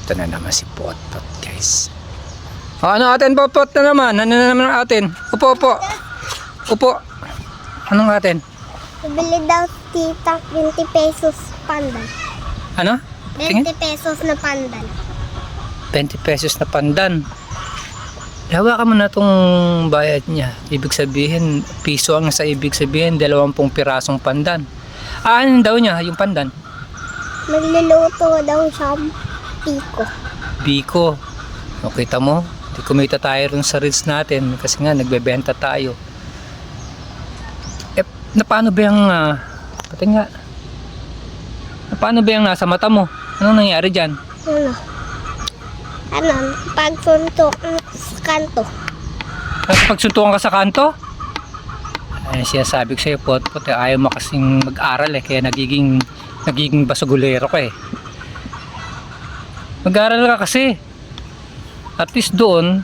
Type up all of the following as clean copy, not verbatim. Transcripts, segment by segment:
Ito na naman si Potpot, guys. O, ano atin, Potpot na naman? Ano na naman atin? Upo, upo. Upo. Anong atin? Bili daw tita 20 pesos pandan. Ano? 20 pesos na pandan. 20 pesos na pandan. Hawakan mo na itong bayad niya. Ibig sabihin, piso ang sa ibig sabihin, 20 pirasong pandan. Ano daw niya, yung pandan? Magluluto daw siya piko. Biko. O, kita mo? Di kumita tayo rin sa reels natin kasi nga nagbebenta tayo. Eh, na paano ba yung pati nga, na paano ba yung nasa mata mo? Anong nangyari dyan? Ano? Pagsuntok sa kanto. Pagsuntukan ka sa kanto? Ay, sinasabi ko sa'yo, Potpot, ayaw mo kasing mag-aral kaya nagiging basagulero ka Mag-aral ka kasi. At least doon,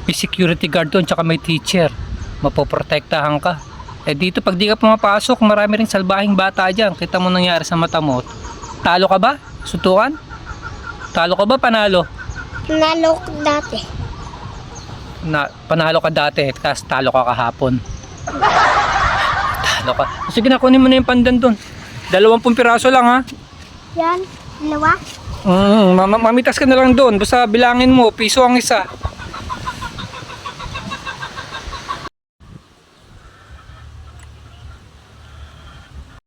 may security guard doon, tsaka may teacher. Mapoprotektahan ka. Eh dito, pag di ka pumapasok, marami ring salbahing bata dyan. Kita mo nangyari sa mata mo. Talo ka ba? Suntukan? Talo ka ba? Panalo? Panalo ko dati. Panalo ka dati, tapos talo ka kahapon. Talo ka. Sige na, kunin mo na yung pandan doon. 20 piraso lang ha. Yan, dalawa. Mamitas ka na lang doon. Basta bilangin mo, piso ang isa.